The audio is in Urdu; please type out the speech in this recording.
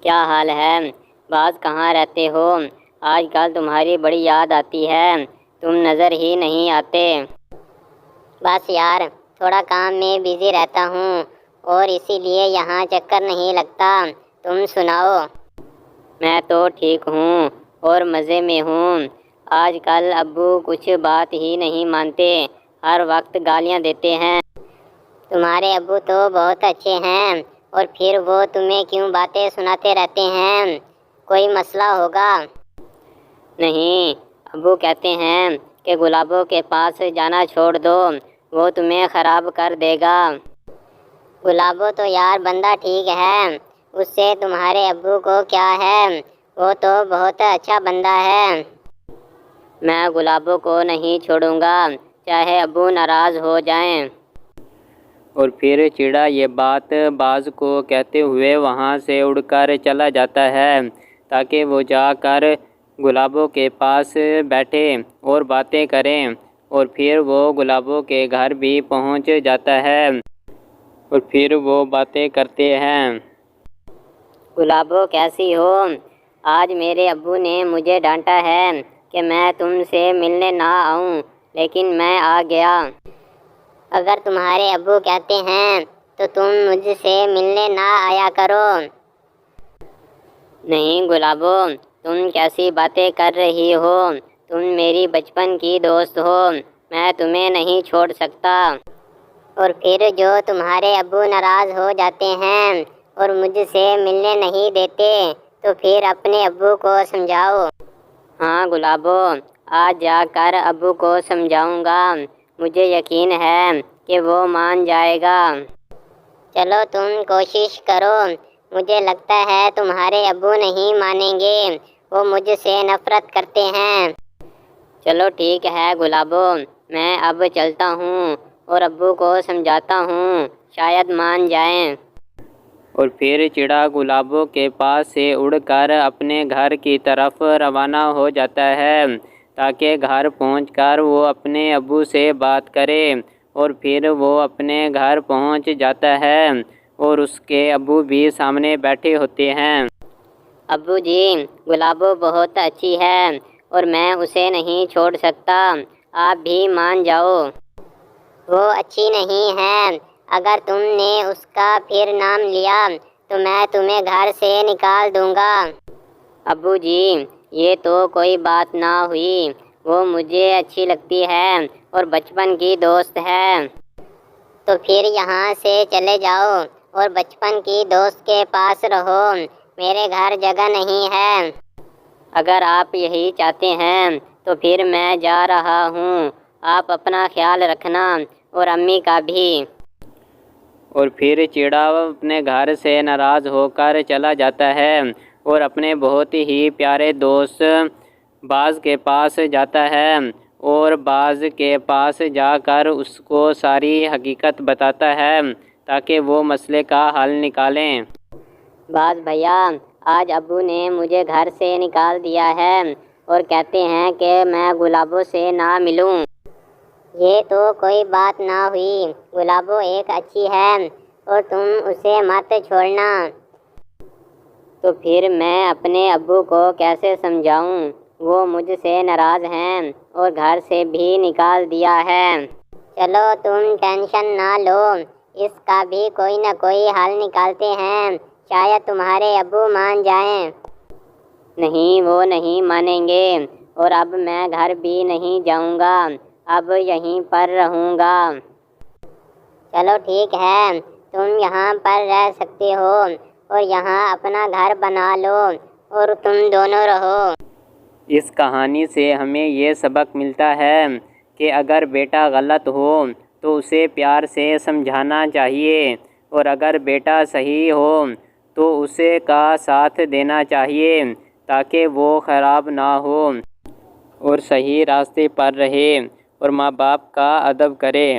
کیا حال ہے؟ باز کہاں رہتے ہو؟ آج کل تمہاری بڑی یاد آتی ہے، تم نظر ہی نہیں آتے۔ بس یار، تھوڑا کام میں بزی رہتا ہوں اور اسی لیے یہاں چکر نہیں لگتا۔ تم سناؤ؟ میں تو ٹھیک ہوں اور مزے میں ہوں۔ آج کل ابو کچھ بات ہی نہیں مانتے، ہر وقت گالیاں دیتے ہیں۔ تمہارے ابو تو بہت اچھے ہیں، اور پھر وہ تمہیں کیوں باتیں سناتے رہتے ہیں؟ کوئی مسئلہ ہوگا؟ نہیں، ابو کہتے ہیں کہ گلابوں کے پاس جانا چھوڑ دو، وہ تمہیں خراب کر دے گا۔ گلابو تو یار بندہ ٹھیک ہے، اس سے تمہارے ابو کو کیا ہے؟ وہ تو بہت اچھا بندہ ہے۔ میں گلابوں کو نہیں چھوڑوں گا، چاہے ابو ناراض ہو جائیں۔ اور پھر چڑا یہ بات باز کو کہتے ہوئے وہاں سے اڑ کر چلا جاتا ہے تاکہ وہ جا کر گلابوں کے پاس بیٹھے اور باتیں کریں، اور پھر وہ گلابوں کے گھر بھی پہنچ جاتا ہے اور پھر وہ باتیں کرتے ہیں۔ گلابو کیسی ہو؟ آج میرے ابو نے مجھے ڈانٹا ہے کہ میں تم سے ملنے نہ آؤں، لیکن میں آ گیا۔ اگر تمہارے ابو کہتے ہیں تو تم مجھ سے ملنے نہ آیا کرو۔ نہیں گلابو، تم کیسی باتیں کر رہی ہو؟ تم میری بچپن کی دوست ہو، میں تمہیں نہیں چھوڑ سکتا۔ اور پھر جو تمہارے ابو ناراض ہو جاتے ہیں اور مجھ سے ملنے نہیں دیتے تو پھر اپنے ابو کو سمجھاؤ۔ ہاں گلابو، آج جا کر ابو کو سمجھاؤں گا، مجھے یقین ہے کہ وہ مان جائے گا۔ چلو تم کوشش کرو، مجھے لگتا ہے تمہارے ابو نہیں مانیں گے، وہ مجھ سے نفرت کرتے ہیں۔ چلو ٹھیک ہے گلابو، میں اب چلتا ہوں اور ابو کو سمجھاتا ہوں، شاید مان جائیں۔ اور پھر چڑا گلابوں کے پاس سے اڑ کر اپنے گھر کی طرف روانہ ہو جاتا ہے تاکہ گھر پہنچ کر وہ اپنے ابو سے بات کرے، اور پھر وہ اپنے گھر پہنچ جاتا ہے اور اس کے ابو بھی سامنے بیٹھے ہوتے ہیں۔ ابو جی، گلابو بہت اچھی ہے اور میں اسے نہیں چھوڑ سکتا، آپ بھی مان جاؤ۔ وہ اچھی نہیں ہے، اگر تم نے اس کا پھر نام لیا تو میں تمہیں گھر سے نکال دوں گا۔ ابو جی، یہ تو کوئی بات نہ ہوئی، وہ مجھے اچھی لگتی ہے اور بچپن کی دوست ہے۔ تو پھر یہاں سے چلے جاؤ اور بچپن کی دوست کے پاس رہو، میرے گھر جگہ نہیں ہے۔ اگر آپ یہی چاہتے ہیں تو پھر میں جا رہا ہوں، آپ اپنا خیال رکھنا اور امی کا بھی۔ اور پھر چڑا اپنے گھر سے ناراض ہو کر چلا جاتا ہے اور اپنے بہت ہی پیارے دوست باز کے پاس جاتا ہے، اور باز کے پاس جا کر اس کو ساری حقیقت بتاتا ہے تاکہ وہ مسئلے کا حل نکالیں۔ باز بھیا، آج ابو نے مجھے گھر سے نکال دیا ہے اور کہتے ہیں کہ میں گلابو سے نہ ملوں۔ یہ تو کوئی بات نہ ہوئی، گلابو ایک اچھی ہے اور تم اسے مت چھوڑنا۔ تو پھر میں اپنے ابو کو کیسے سمجھاؤں؟ وہ مجھ سے ناراض ہیں اور گھر سے بھی نکال دیا ہے۔ چلو تم ٹینشن نہ لو، اس کا بھی کوئی نہ کوئی حل نکالتے ہیں، شاید تمہارے ابو مان جائیں۔ نہیں، وہ نہیں مانیں گے، اور اب میں گھر بھی نہیں جاؤں گا، اب یہیں پر رہوں گا۔ چلو ٹھیک ہے، تم یہاں پر رہ سکتے ہو اور یہاں اپنا گھر بنا لو اور تم دونوں رہو۔ اس کہانی سے ہمیں یہ سبق ملتا ہے کہ اگر بیٹا غلط ہو تو اسے پیار سے سمجھانا چاہیے، اور اگر بیٹا صحیح ہو تو اسے کا ساتھ دینا چاہیے تاکہ وہ خراب نہ ہو اور صحیح راستے پر رہے اور ماں باپ کا ادب کرے۔